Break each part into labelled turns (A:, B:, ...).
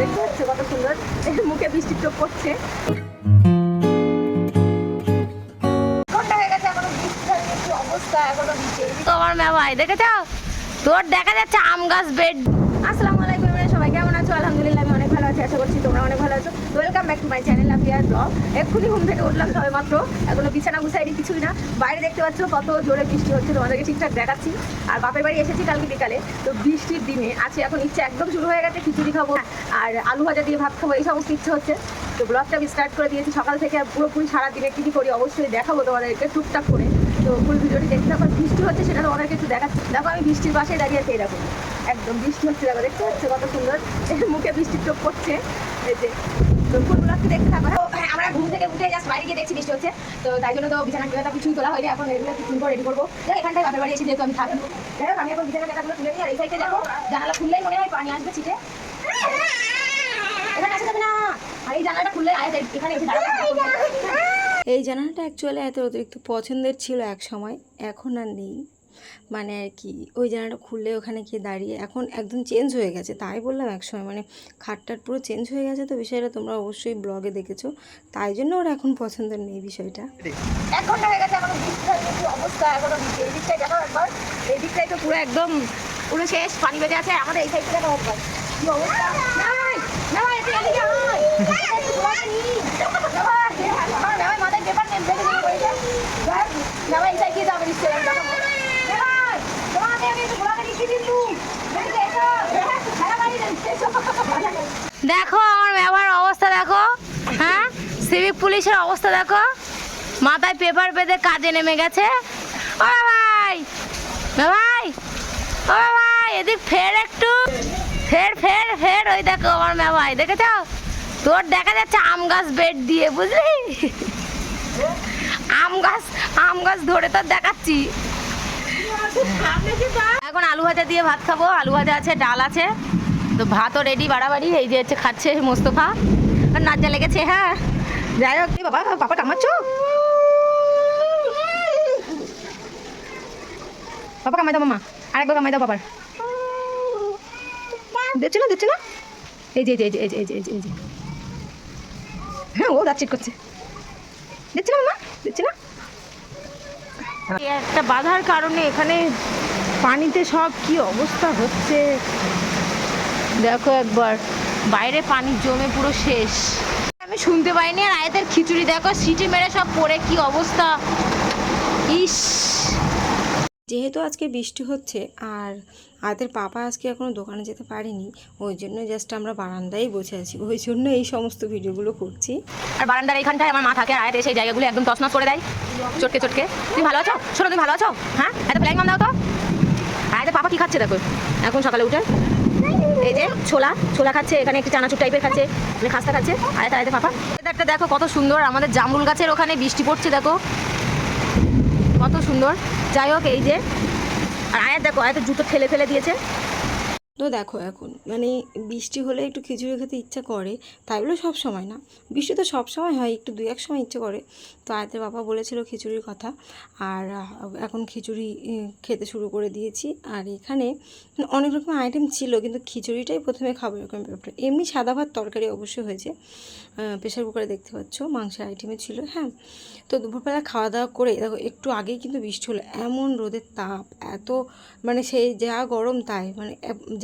A: দেখতে পাচ্ছ কত সুন্দর, মুখে বৃষ্টির টোপ পড়ছে। তোমার মেমাই দেখেছ, তোর দেখা যাচ্ছে আম গাছ বেড। আসসালামু আলাইকুম, সবাই কেমন আছো? আলহামদুলিল্লাহ আমি অনেক ভালো আছি, আশা করছি তোমরা অনেক ভালো আছো। Welcome back to my channel লাফিয়ার ব্লগ। এক্ষুনি ঘুম থেকে উঠলাম সবে মাত্র, এখনো বিছানা গুছাইনি কিছুই না। বাইরে দেখতে পাচ্ছ কত জোরে বৃষ্টি হচ্ছে, তোমাদেরকে ঠিকঠাক দেখাচ্ছি। আর বাপের বাড়ি এসেছি কালকে বিকালে, তো বৃষ্টির দিনে আছে এখন ইচ্ছে একদম শুরু হয়ে গেছে, খিচুড়ি খাবো আর আলু ভাজা দিয়ে ভাত খাবো, এই সমস্ত ইচ্ছে হচ্ছে। তো ব্লগটা আমি স্টার্ট করে দিয়েছি সকাল থেকে, পুরোপুরি সারাদিনে কী কী করি অবশ্যই দেখাবো তোমাদেরকে টুকটাক করে। তো ফুল ভিডিওটি দেখতে থাকো। বৃষ্টি হচ্ছে সেটা তোমাদেরকে একটু দেখাচ্ছি। দেখো আমি বৃষ্টির পাশেই দাঁড়িয়ে আছি, এরকম একদম বৃষ্টি হচ্ছে, দেখো দেখতে পাচ্ছ কত সুন্দর, মুখে বৃষ্টির টোপ পড়ছে। এই যে তো ফুলগুলোকে দেখতে থাকো। আমরা ঘুম থেকে উঠে জাস্ট বাইরে গিয়ে দেখছি বৃষ্টি হচ্ছে, তো তাই জন্য তো বিছানা কেনাটা কিছুই তোলা হয়নি, এখন এগুলো কিছু করে রেডি করবো। এখানটায় বাপের বাড়ি এসে যেহেতু আমি থাকি, যাই হোক আমি এখন বিছানা কেনাগুলো তুলে নিই। আর এই সাইডে দেখো জানালা খুললেই মনে হয় পানি আসবে ছিটে, এখানে আসা যাবে না। আর এই জানালাটা খুললে এখানে এসে দাঁড়াবে।
B: এই জানালাটা অ্যাকচুয়ালি এত অতিরিক্ত পছন্দের ছিল এক সময়, এখন আর নেই। মানে আর কি ওই জানালাটা খুললে ওখানে গিয়ে দাঁড়িয়ে, এখন একদম চেঞ্জ হয়ে গেছে। তাই বললাম এক সময় মানে খাটটার পুরো চেঞ্জ হয়ে গেছে, তো বিষয়টা তোমরা অবশ্যই ব্লগে দেখেছো, তাই জন্য ওর এখন পছন্দের নেই বিষয়টা।
A: 1 ঘন্টা হয়ে গেছে, এখনো বৃষ্টির অবস্থা, এখনো এই দিকটাই দেখো একবার, এই দিকটাই তো পুরো একদম পুরো শেষ, পানি বেঁধে আছে। আমাদের এই সাইডটা দেখো একবার কি অবস্থা। মাথায় পেপার নেই, এই সাইড যাবে নিশ্চয়ই। দেখো আমার ব্যবহার অবস্থা দেখো, হ্যাঁ সিভিক পুলিশের অবস্থা দেখো, মাথায় পেপার বেঁধে কাজে নেমে গেছে। ও ভাই ভাই, ও ভাই এদিক ফের একটু, ফের ফের ফের, ওই দেখো আমার মেমাই দেখেছ, তোর দেখা যাচ্ছে আম গাছ বেড দিয়ে, বুঝলি আম গাছ ধরে তোর দেখাচ্ছি। এখন আলু ভাজা দিয়ে ভাত খাবো, আলু ভাজা আছে, ডাল আছে, তো ভাতও রেডি বাড়াবাড়ি। এই যে হচ্ছে খাচ্ছে মোস্তফা, আর নাচা লেগেছে। হ্যাঁ যাই হোক, বাবা পাপা কামাচ্ছ, পাপা কামাই দাও, মামা আরেকবার কামাই দাও বাবার, দেখছো না দেখছো না, এই যে এই যে এই যে এই যে এই যে এই যে, হ্যাঁ ও দাঁত চিট করছে, দেখছো না মামা, দেখছো না। একটা বাধার কারণে এখানে পানিতে সব কি অবস্থা হচ্ছে দেখো একবার, বাইরে পানি জমে পুরো শেষ। আমি শুনতে পাইনি। আর আয়াতের খিচুড়ি দেখো সিটি মেরে সব পড়ে কি অবস্থা, ইস।
B: যেহেতু আজকে বৃষ্টি হচ্ছে আর আদের পাপা আজকে এখনও দোকানে যেতে পারিনি, ওই জন্য জাস্ট আমরা বারান্দায় বসে আছি, ওই জন্য এই সমস্ত ভিডিওগুলো করছি।
A: আর বারান্দার এইখানটায় আমার মা থাকে, আর আয়াত সেই জায়গাগুলো একদম তছনছ করে দেয় চটকে চটকে। তুমি ভালো আছো? শোনো তুমি ভালো আছো? হ্যাঁ এত ফ্ল্যাগ মাম দাও তো। আয়াতের পাপা কি খাচ্ছে দেখো এখন সকালে উঠে, এই যে ছোলা ছোলা খাচ্ছে, এখানে একটু চানাচুর টাইপের খাচ্ছে, মানে খাস্তা খাচ্ছে আয়াতের পাপা। ওয়েদারটা দেখো কত সুন্দর, আমাদের জামরুল গাছের ওখানে বৃষ্টি পড়ছে দেখো কত সুন্দর। যাই হোক এই যে, আর আয়াত দেখো আয়াতের জুতো ঠেলে ফেলে দিয়েছে।
B: তো দেখো এখন মানে বৃষ্টি হলে একটু খিচুড়ি খেতে ইচ্ছা করে, তাই বলে সব সময় না, বৃষ্টি তো সব সময় হয়, একটু 2-1 সময় ইচ্ছে করে। তো আয়াতের বাবা বলেছিল খিচুড়ির কথা, আর এখন খিচুড়ি খেতে শুরু করে দিয়েছি। আর এখানে অনেক রকম আইটেম ছিল, কিন্তু খিচুড়িটাই প্রথমে খাবো এরকম ব্যাপারটা। এমনি সাদা ভাত তরকারি অবশ্যই হয়েছে, প্রেশার কুকারে দেখতে পাচ্ছ মাংসের আইটেমে ছিল। হ্যাঁ তো দুপুরবেলা খাওয়া দাওয়া করে দেখো একটু আগেই কিন্তু বৃষ্টি হলো, এমন রোদের তাপ, এত মানে সেই যা গরম তাই, মানে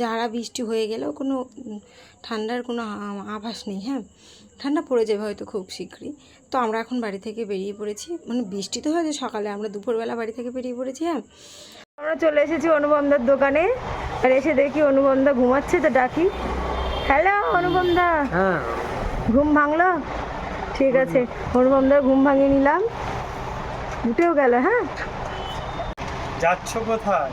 B: যারা বৃষ্টি হয়ে গেলেও কোনো ঠান্ডার কোনো আভাস নেই। হ্যাঁ ঠান্ডা পড়ে যাবে হয়তো খুব শীঘ্রই। তো আমরা এখন বাড়ি থেকে বেরিয়ে পড়েছি, মানে বৃষ্টি তো হয়েছে সকালে, আমরা দুপুরবেলা বাড়ি থেকে বেরিয়ে পড়েছি। হ্যাঁ
A: আমরা চলে এসেছি অনুপমদার দোকানে, আর এসে দেখি অনুপমদা ঘুমাচ্ছে, তো ডাকি। হ্যালো অনুপমদা।
C: হ্যাঁ
A: ঘুম ভাঙলো? ঠিক আছে, অনুপমদার ঘুম ভাঙিয়ে নিলাম, উঠেও গেল। হ্যাঁ
C: যাচ্ছ কোথায়?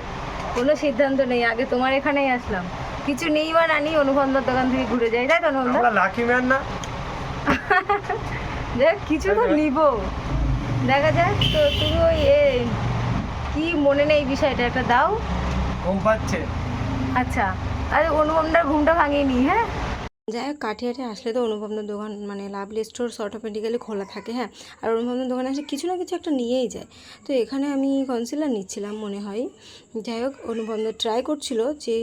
A: কোনো সিদ্ধান্ত নেই, আগে তোমার এখানেই আসলাম, কিছু নেই বা না নেই অনুপমদার দোকান থেকে ঘুরে যাই, তাই তো অনুপমদা?
C: আমরা লাকি ম্যান না,
A: দেখ কিছু তো নিব, দেখা যাক। তো তুমি ওই কি মনে নেই বিষয়টা একটা দাও।
C: ঘুম পাচ্ছে?
A: আচ্ছা, আরে অনুপমদার ঘুমটা ভাঙিয়ে নি। হ্যাঁ
B: যাই হোক কাঠিয়াটে আসলে তো অনুপমদের দোকান মানে লাভলি স্টোর অটোমেটিক্যালি খোলা থাকে, হ্যাঁ। আর অনুপমদের দোকানে এসে কিছু না কিছু একটা নিয়েই যায়। তো এখানে আমি কনসিলার নিচ্ছিলাম মনে হয়। যাই হোক অনুপমদের ট্রাই করছিল যে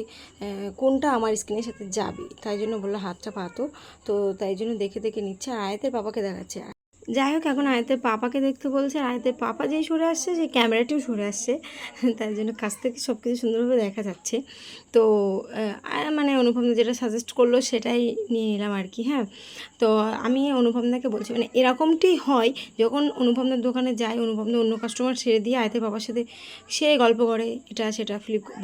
B: কোনটা আমার স্কিনের সাথে যাবে, তাই জন্য বললো হাতটা পাতো। তো তাই জন্য দেখে দেখে নিচ্ছে, আর আয়াতের পাপাকে দেখাচ্ছে। যাই হোক এখন আয়াতের পাপাকে দেখতে বলছে, আর আয়াতের পাপা যেই সরে আসছে সেই ক্যামেরাটিও সরে আসছে, তাই জন্য কাছ থেকে সব কিছু সুন্দরভাবে দেখা যাচ্ছে। তো মানে অনুপমদা যেটা সাজেস্ট করলো সেটাই নিয়ে নিলাম আর কি, হ্যাঁ। তো আমি অনুপমদাকে বলছি মানে এরকমটি হয় যখন অনুপমদার দোকানে যাই, অনুপমদা অন্য কাস্টমার ছেড়ে দিয়ে আয়তের বাবার সাথে সে গল্প করে এটা সেটা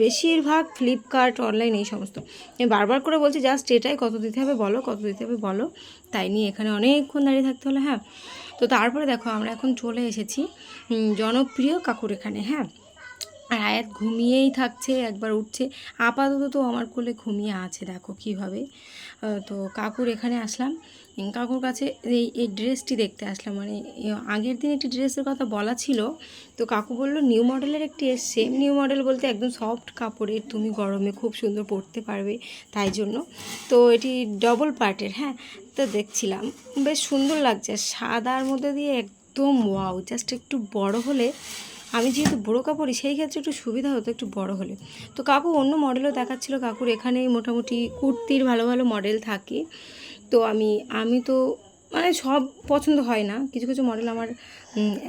B: বেশিরভাগ ফ্লিপকার্ট অনলাইন এই সমস্ত। আমি বারবার করে বলছি জাস্ট এটাই কত দিতে হবে বলো, কত দিতে হবে বলো, তাই নিয়ে এখানে অনেকক্ষণ দাঁড়িয়ে থাকতে হলো, হ্যাঁ। তো তারপরে দেখো আমরা এখন চলে এসেছি জনপ্রিয় কাকুর এখানে, হ্যাঁ। আর আয়াত ঘুমিয়েই থাকছে, একবার উঠছে, আপাতত তো আমার কোলে ঘুমিয়ে আছে, দেখো কীভাবে। তো কাকুর এখানে আসলাম, কাকুর কাছে এই ড্রেসটি দেখতে আসলাম, মানে আগের দিন একটি ড্রেসের কথা বলা ছিল, তো কাকু বললো নিউ মডেলের একটি এসছে। নিউ মডেল বলতে একদম সফট কাপড়ের, তুমি গরমে খুব সুন্দর পরতে পারবে তাই জন্য। তো এটি ডবল পার্টের, হ্যাঁ। তো দেখছিলাম বেশ সুন্দর লাগছে, সাদার মধ্যে দিয়ে একদম ওয়াও। জাস্ট একটু বড় হলে, আমি যেহেতু বোরকা পরি সেই ক্ষেত্রে একটু সুবিধা হতো একটু বড় হলে। তো কাকু অন্য মডেলও দেখাচ্ছিল, কাকুর এখানে মোটামুটি কুর্তির ভালো ভালো মডেল থাকে। তো আমি তো মানে সব পছন্দ হয় না, কিছু কিছু মডেল আমার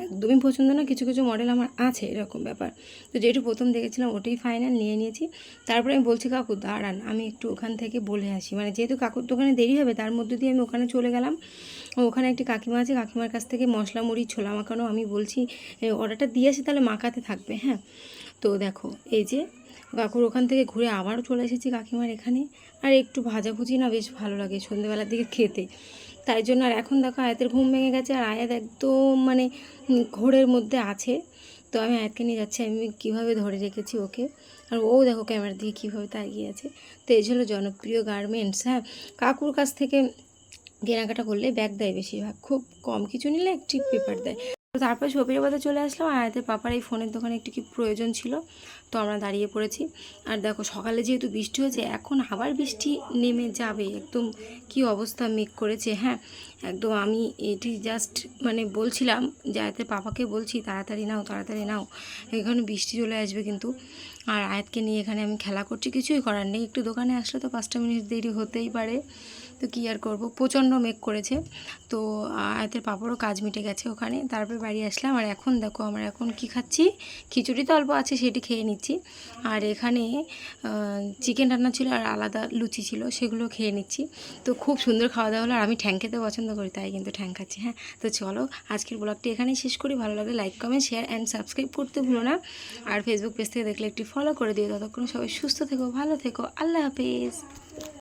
B: একদমই পছন্দ না, কিছু কিছু মডেল আমার আছে, এরকম ব্যাপার। তো যেটু প্রথম দেখেছিলাম ওটাই ফাইনাল নিয়ে নিয়েছি। তারপরে আমি বলছি কাকু দাঁড়ান আমি একটু ওখান থেকে বলে আসি, মানে যেহেতু কাকুর দোকানে দেরি হবে তার মধ্যে দিয়ে আমি ওখানে চলে গেলাম। ওখানে একটি কাকিমা আছে, কাকিমার কাছ থেকে মশলা মুড়ি ছোলা মাখানো আমি বলছি অর্ডারটা দিয়ে আসি, তাহলে মাখাতে থাকবে, হ্যাঁ। তো দেখো এই যে কাকুর ওখান থেকে ঘুরে আবারও চলে এসেছি কাকিমার এখানে। আর একটু ভাজাভুজি না বেশ ভালো লাগে সন্ধ্যেবেলার দিকে খেতে, তাই জন্য। আর এখন দেখো আয়াতের ঘুম ভেঙে গেছে, আর আয়াত একদম মানে ঘোরের মধ্যে আছে। তো আমি আয়াতকে নিয়ে যাচ্ছি, আমি কীভাবে ধরে রেখেছি ওকে, আর ও দেখো ক্যামেরা দিয়ে কীভাবে তাকিয়ে আছে। তো এই ছিল জনপ্রিয় গার্মেন্টস, হ্যাঁ। কাকুর কাছ থেকে কেনাকাটা করলে ব্যাগ দেয় বেশিরভাগ, খুব কম কিছু নিলে একটি পেপার দেয়। তো তারপরে শপির বাজার চলে আসলাম, আর আয়াতের পাপার এই ফোনের দোকানে একটু কি প্রয়োজন ছিল, তো আমরা দাঁড়িয়ে পড়েছি। আর দেখো সকালে যেহেতু বৃষ্টি হয়েছে, এখন আবার বৃষ্টি নেমে যাবে, একদম কি অবস্থা মেঘ করেছে, হ্যাঁ। একদম আমি এটি জাস্ট মানে বলছিলাম যে আয়াতের পাপাকে বলছি তাড়াতাড়ি নাও তাড়াতাড়ি নাও, এখানে বৃষ্টি চলে আসবে কিন্তু। আর আয়াতকে নিয়ে এখানে আমি খেলা করছি, কিছুই করার নেই, একটু দোকানে আসলে তো 5টা মিনিট দেরি হতেই পারে, তো কী আর করবো, প্রচণ্ড মেঘ করেছে। তো আয়াতের পাপড়ও কাজ মিটে গেছে ওখানে, তারপরে বাড়ি আসলাম। আর এখন দেখো আমরা এখন কি খাচ্ছি, খিচুড়ি তো অল্প আছে সেটি খেয়ে নিচ্ছি, আর এখানে চিকেন রান্না ছিল আর আলাদা লুচি ছিল, সেগুলো খেয়ে নিচ্ছি। তো খুব সুন্দর খাওয়া দাওয়া হলো, আর আমি ঠ্যাং খেতে পছন্দ করি তাই কিন্তু ঠ্যাং খাচ্ছি, হ্যাঁ। তো চলো আজকের ব্লগটি এখানেই শেষ করি, ভালো লাগলে like comment share and subscribe করতে ভুলো না, আর ফেসবুক পেজ থেকে দেখলে একটি ফলো করে দিও। ততক্ষণ সবাই সুস্থ থেকো, ভালো থেকো, আল্লাহ হাফেজ।